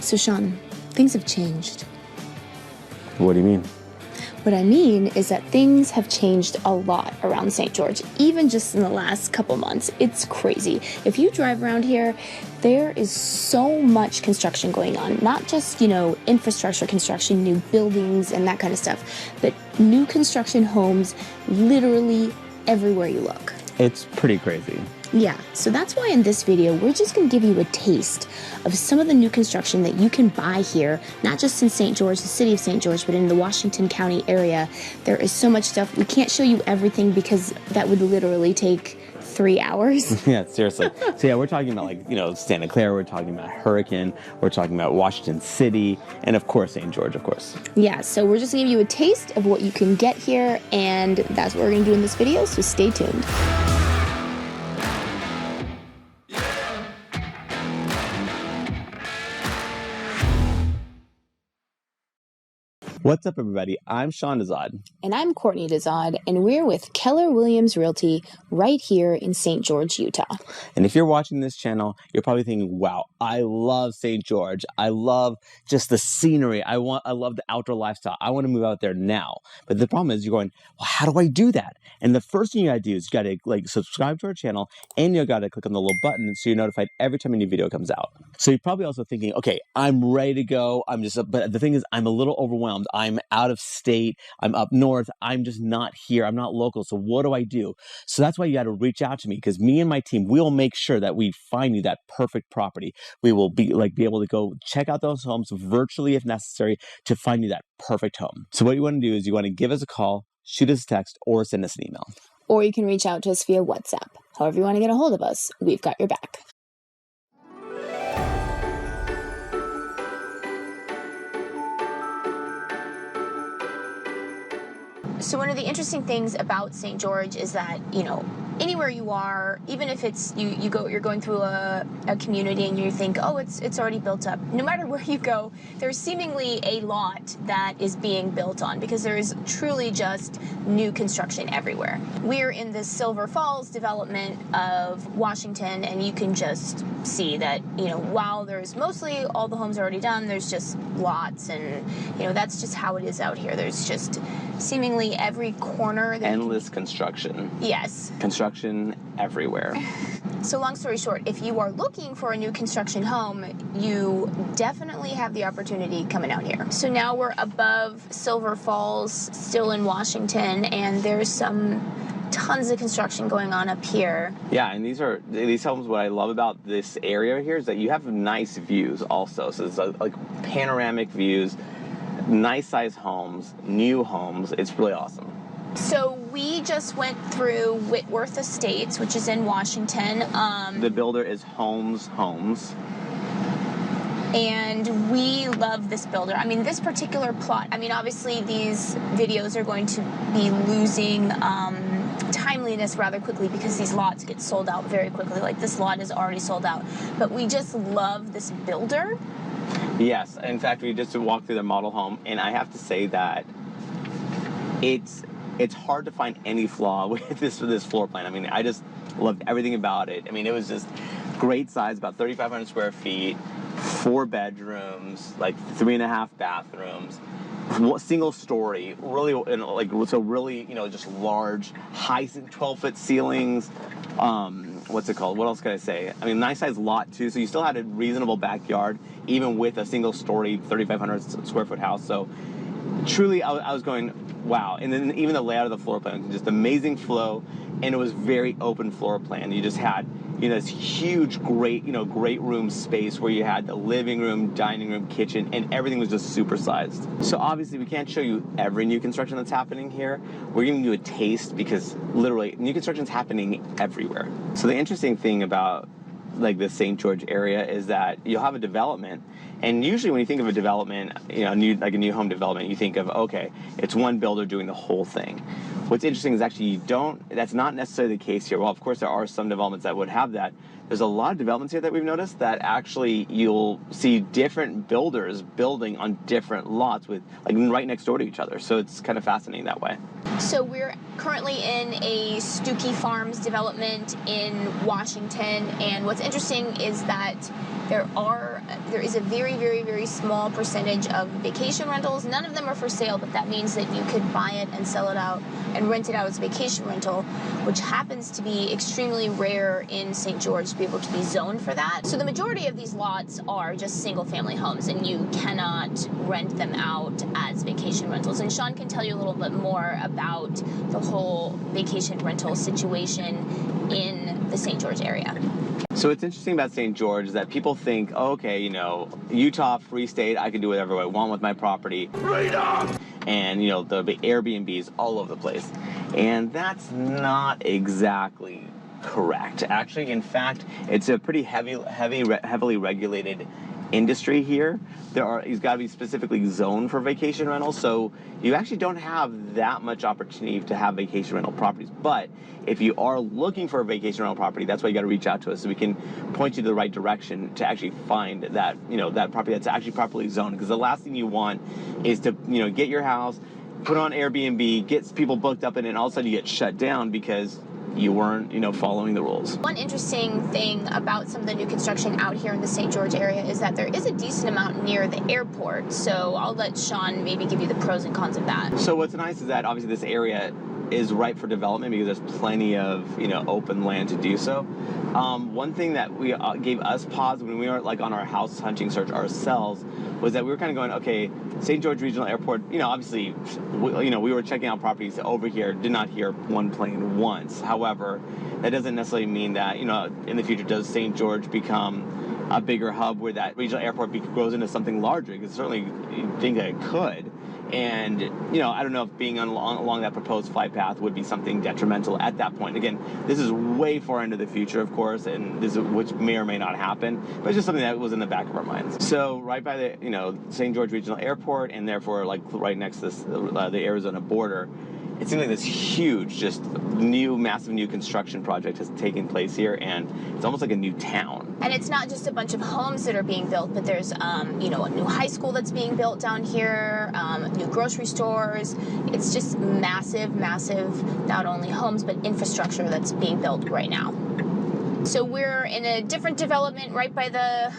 So Sean, things have changed. What do you mean? What I mean is that things have changed a lot around St. George, even just in the last couple months. It's crazy. If you drive around here, there is so much construction going on. Not just, infrastructure construction, new buildings and that kind of stuff, but new construction homes literally everywhere you look. It's pretty crazy. Yeah, so that's why in this video, we're just going to give you a taste of some of the new construction that you can buy here, not just in St. George, the city of St. George, but in the Washington County area. There is so much stuff. We can't show you everything because that would literally take 3 hours. Yeah, seriously. So yeah, we're talking about Santa Clara, we're talking about Hurricane, we're talking about Washington City, and of course St. George, of course. Yeah, so we're just going to give you a taste of what you can get here, and that's what we're going to do in this video, so stay tuned. What's up, everybody? I'm Sean Dezad. And I'm Courtney Dezad, and we're with Keller Williams Realty right here in St. George, Utah. And if you're watching this channel, you're probably thinking, wow, I love St. George. I love just the scenery. I love the outdoor lifestyle. I want to move out there now. But the problem is you're going, well, how do I do that? And the first thing you got to do is you got to subscribe to our channel, and you got to click on the little button so you're notified every time a new video comes out. So you're probably also thinking, okay, I'm ready to go. But the thing is, I'm a little overwhelmed. I'm out of state. I'm up north. I'm just not here. I'm not local. So what do I do? So that's why you got to reach out to me, because me and my team, we'll make sure that we find you that perfect property. We will be able to go check out those homes virtually if necessary to find you that perfect home. So what you want to do is you want to give us a call, shoot us a text, or send us an email. Or you can reach out to us via WhatsApp. However you want to get a hold of us, we've got your back. So one of the interesting things about St. George is that, anywhere you are, even if it's you're going through a community and you think, oh, it's already built up. No matter where you go, there's seemingly a lot that is being built on because there is truly just new construction everywhere. We're in the Silver Falls development of Washington, and you can just see that, while there's mostly all the homes already done, there's just lots, and that's just how it is out here. There's just seemingly every corner. Endless construction. Yes. Construction everywhere. So long story short, if you are looking for a new construction home, you definitely have the opportunity coming out here. So now we're above Silver Falls, still in Washington, and there's tons of construction going on up here. Yeah, and these homes, what I love about this area here is that you have nice views also. So it's like panoramic views, nice size homes, new homes. It's really awesome. So we just went through Worthington Estates, which is in Washington. The builder is Homes. And we love this builder. I mean, this particular plot, obviously these videos are going to be losing timeliness rather quickly because these lots get sold out very quickly. Like this lot is already sold out. But we just love this builder. Yes. In fact, we just walked through their model home, and I have to say that it's hard to find any flaw with this floor plan. I just loved everything about it. It was just great size, about 3,500 square feet, 4 bedrooms, 3.5 bathrooms, single story, really, really, just large, high 12-foot ceilings. What's it called? What else can I say? Nice size lot too. So you still had a reasonable backyard, even with a single story, 3,500 square foot house. So truly, I was going, wow. And then even the layout of the floor plan, just amazing flow, and it was very open floor plan. You just had, this huge, great room space where you had the living room, dining room, kitchen, and everything was just super sized. So obviously we can't show you every new construction that's happening here. We're giving you a taste because literally new construction is happening everywhere. So the interesting thing about the St. George area is that you'll have a development, and usually when you think of a development, a new home development, you think of, okay, it's one builder doing the whole thing. What's interesting is actually that's not necessarily the case here. Well, of course there are some developments that would have that, there's a lot of developments here that we've noticed that actually you'll see different builders building on different lots with like right next door to each other. So it's kind of fascinating that way. So we're currently in a Stuki Farms development in Washington, and what's interesting is that there is a very, very, very small percentage of vacation rentals. None of them are for sale, but that means that you could buy it and sell it out and rent it out as a vacation rental, which happens to be extremely rare in St. George to be able to be zoned for that. So the majority of these lots are just single-family homes, and you cannot rent them out as vacation rentals. And Sean can tell you a little bit more about the whole vacation rental situation in the St. George area. So what's interesting about St. George is that people think, oh, okay, you know, Utah, free state, I can do whatever I want with my property. Freedom! And, you know, the Airbnbs all over the place. And that's not exactly correct. Actually, in fact, it's a pretty heavily regulated industry here. You've got to be specifically zoned for vacation rentals, so you actually don't have that much opportunity to have vacation rental properties. But if you are looking for a vacation rental property, that's why you got to reach out to us so we can point you to the right direction to actually find that, you know, that property that's actually properly zoned. Because the last thing you want is to, you know, get your house, put on Airbnb, get people booked up in it, and all of a sudden you get shut down because you weren't, you know, following the rules. One interesting thing about some of the new construction out here in the St. George area is that there is a decent amount near the airport. So I'll let Sean maybe give you the pros and cons of that. So what's nice is that obviously this area is ripe for development because there's plenty of, you know, open land to do so. One thing that we gave us pause when we were like on our house hunting search ourselves was that we were kind of going, okay, St. George Regional Airport, you know, obviously, we were checking out properties over here, did not hear one plane once. However, that doesn't necessarily mean that, you know, in the future, does St. George become a bigger hub where that regional airport grows into something larger? Because certainly you think that it could. And, you know, I don't know if being along that proposed flight path would be something detrimental at that point. Again, this is way far into the future, of course, and which may or may not happen, but it's just something that was in the back of our minds. So right by the, you know, St. George Regional Airport, and therefore like right next to the Arizona border, it seems like this huge, just massive new construction project has taken place here, and it's almost like a new town. And it's not just a bunch of homes that are being built, but there's, you know, a new high school that's being built down here, new grocery stores. It's just massive, not only homes, but infrastructure that's being built right now. So we're in a different development right by the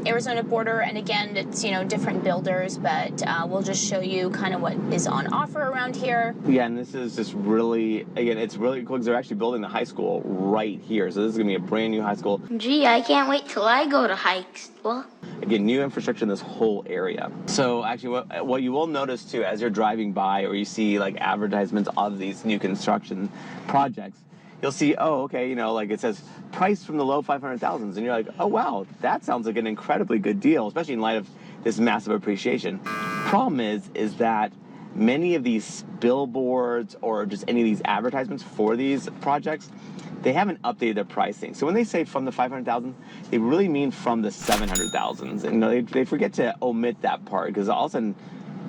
Arizona border, and again, it's, you know, different builders, but we'll just show you kind of what is on offer around here. Yeah, and this is just really, again, it's really cool because they're actually building the high school right here. So this is going to be a brand new high school. Gee, I can't wait till I go to high school. Again, new infrastructure in this whole area. So actually what you will notice too as you're driving by or you see like advertisements of these new construction projects, you'll see, oh, okay, you know, like it says price from the low 500,000s, and you're like, oh wow, that sounds like an incredibly good deal, especially in light of this massive appreciation. Problem is that many of these billboards or just any of these advertisements for these projects, they haven't updated their pricing. So when they say from the 500,000, they really mean from the 700,000s, and you know, they forget to omit that part because all of a sudden,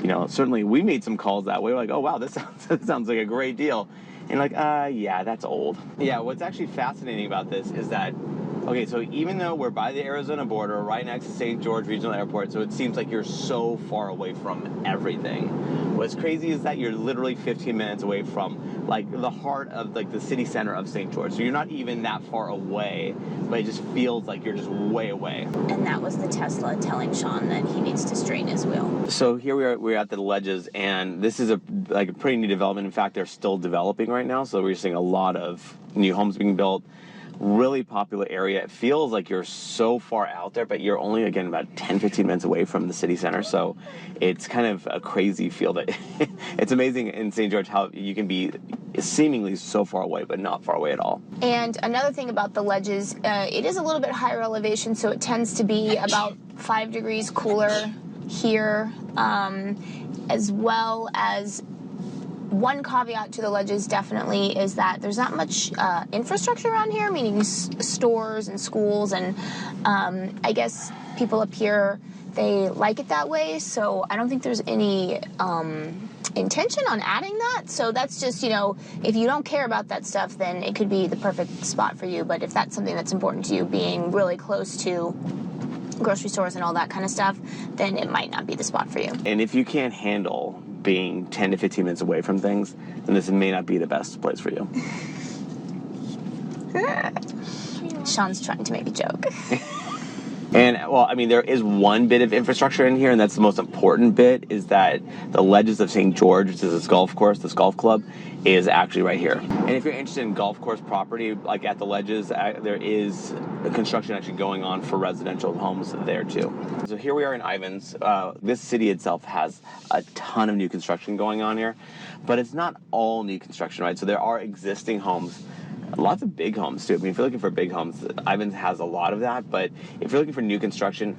you know, certainly we made some calls that way. We're like, oh wow, this sounds like a great deal. And like, yeah, that's old. Yeah, what's actually fascinating about this is that, okay, so even though we're by the Arizona border, right next to St. George Regional Airport, so it seems like you're so far away from everything. What's crazy is that you're literally 15 minutes away from, like, the heart of, like, the city center of St. George. So you're not even that far away, but it just feels like you're just way away. And that was the Tesla telling Sean that he needs to straighten his wheel. So here we're at the Ledges, and this is a pretty new development. In fact, they're still developing right now, so we're seeing a lot of new homes being built. Really popular area. It feels like you're so far out there, but you're only, again, about 10-15 minutes away from the city center, so it's kind of a crazy feel that it's amazing in St. George how you can be seemingly so far away, but not far away at all. And another thing about the Ledges, it is a little bit higher elevation, so it tends to be about 5 degrees cooler here, as well as one caveat to the Ledges definitely is that there's not much infrastructure around here, meaning stores and schools, and I guess people up here, they like it that way, so I don't think there's any intention on adding that. So that's just, if you don't care about that stuff, then it could be the perfect spot for you. But if that's something that's important to you, being really close to grocery stores and all that kind of stuff, then it might not be the spot for you. And if you can't handle being 10 to 15 minutes away from things, then this may not be the best place for you. Sean's trying to make a joke. And, well, I mean, there is one bit of infrastructure in here, and that's the most important bit, is that the Ledges of St. George, which is this golf course, this golf club, is actually right here. And if you're interested in golf course property, like at the Ledges, there is construction actually going on for residential homes there, too. So here we are in Ivins. This city itself has a ton of new construction going on here, but it's not all new construction, right? So there are existing homes. Lots of big homes, too. I mean, if you're looking for big homes, Ivins has a lot of that. But if you're looking for new construction,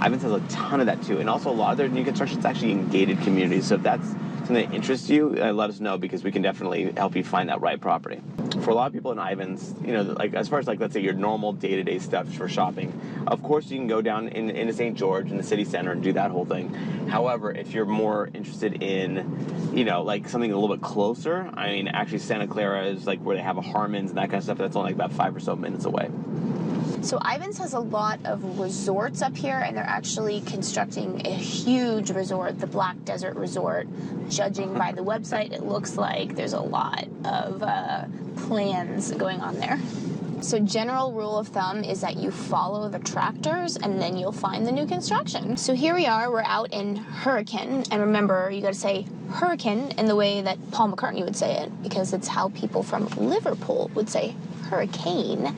Ivins has a ton of that, too. And also, a lot of their new construction is actually in gated communities. So if that's something that interests you, let us know, because we can definitely help you find that right property. For a lot of people in Ivins, like as far as, like, let's say your normal day-to-day stuff for shopping, of course you can go down into St. George in the city center and do that whole thing. However, if you're more interested in, like something a little bit closer, I mean, actually Santa Clara is like where they have a Harmon's and that kind of stuff. That's only like about 5 or so minutes away. So Ivins has a lot of resorts up here, and they're actually constructing a huge resort, the Black Desert Resort. Judging by the website, it looks like there's a lot of plans going on there. So general rule of thumb is that you follow the tractors and then you'll find the new construction. So here we are, we're out in Hurricane, and remember, you gotta say hurricane in the way that Paul McCartney would say it, because it's how people from Liverpool would say hurricane.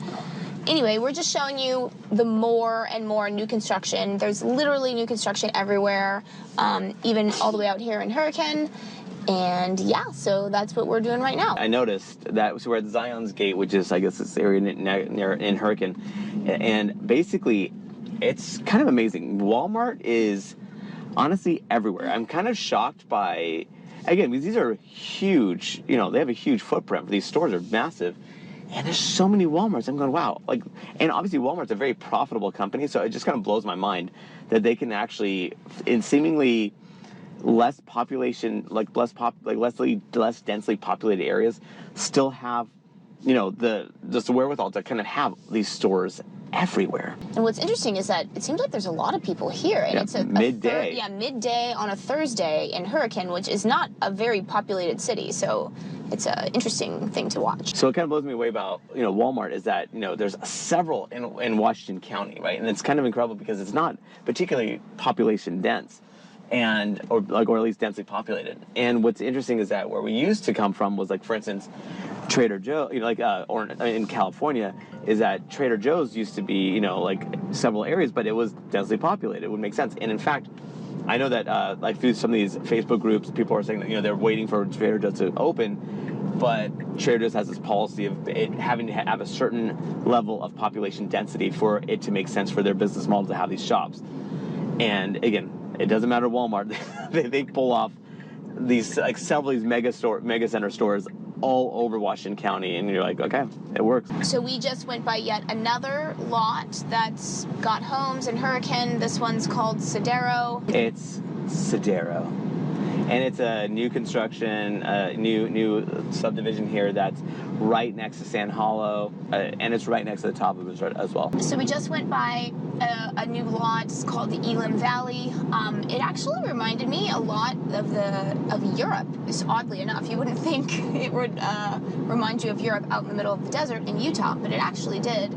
Anyway, we're just showing you the more and more new construction. There's literally new construction everywhere, even all the way out here in Hurricane. And yeah, so that's what we're doing right now. I noticed that we're at Zion's Gate, which is, I guess, this area near in Hurricane. And basically, it's kind of amazing. Walmart is honestly everywhere. I'm kind of shocked by, again, because these are huge, they have a huge footprint. These stores are massive. And there's so many Walmarts. I'm going, wow. And obviously Walmart's a very profitable company, so it just kind of blows my mind that they can actually, in seemingly less population, less densely populated areas, still have, the wherewithal to kind of have these stores everywhere. And what's interesting is that it seems like there's a lot of people here, and it's midday. Midday on a Thursday in Hurricane, which is not a very populated city. So it's an interesting thing to watch. So it kind of blows me away about Walmart is that there's several in Washington County, right? And it's kind of incredible because it's not particularly population dense, or at least densely populated. And what's interesting is that where we used to come from was, like, for instance, Trader Joe, or in California, is that Trader Joe's used to be several areas, but it was densely populated. It would make sense. And in fact, I know that through some of these Facebook groups, people are saying that they're waiting for Trader Joe's to open, but Trader Joe's has this policy of it having to have a certain level of population density for it to make sense for their business model to have these shops. And again, it doesn't matter Walmart; they pull off these several of these mega center stores all over Washington County, and you're like, okay, it works. So we just went by yet another lot that's got homes in Hurricane. This one's called Cedero. It's Cedero, and it's a new construction, new subdivision here that's right next to Sand Hollow, and it's right next to the top of the resort as well. So we just went by a new lot. It's called the Elim Valley. It actually reminded me a lot of Europe. Oddly enough, you wouldn't think it would remind you of Europe out in the middle of the desert in Utah, but it actually did.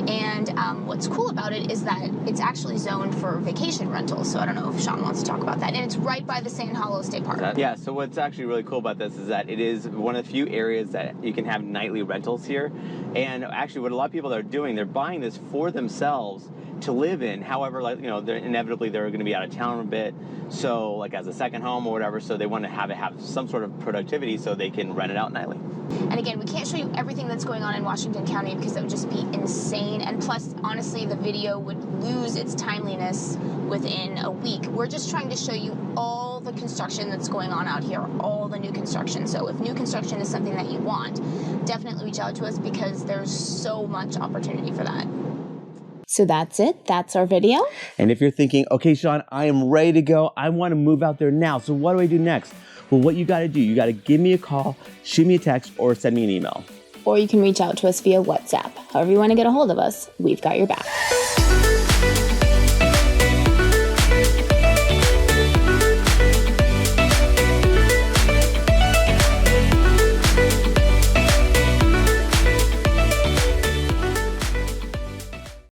And what's cool about it is that it's actually zoned for vacation rentals. So I don't know if Sean wants to talk about that. And it's right by the Sand Hollow State Park. Yeah. So what's actually really cool about this is that it is one of the few areas that you can have nightly rentals here. And actually, what a lot of people are doing, they're buying this for themselves to live in. However, they're inevitably going to be out of town a bit, so as a second home or whatever, so they want to have some sort of productivity so they can rent it out nightly. And again, we can't show you everything that's going on in Washington County because that would just be insane, and plus, honestly, the video would lose its timeliness within a week. We're just trying to show you all the construction that's going on out here, all the new construction. So if new construction is something that you want, definitely reach out to us because there's so much opportunity for that. So that's it. That's our video. And if you're thinking, okay, Sean, I am ready to go. I want to move out there now. So what do I do next? Well, what you got to do, you got to give me a call, shoot me a text, or send me an email. Or you can reach out to us via WhatsApp. However you want to get a hold of us, we've got your back.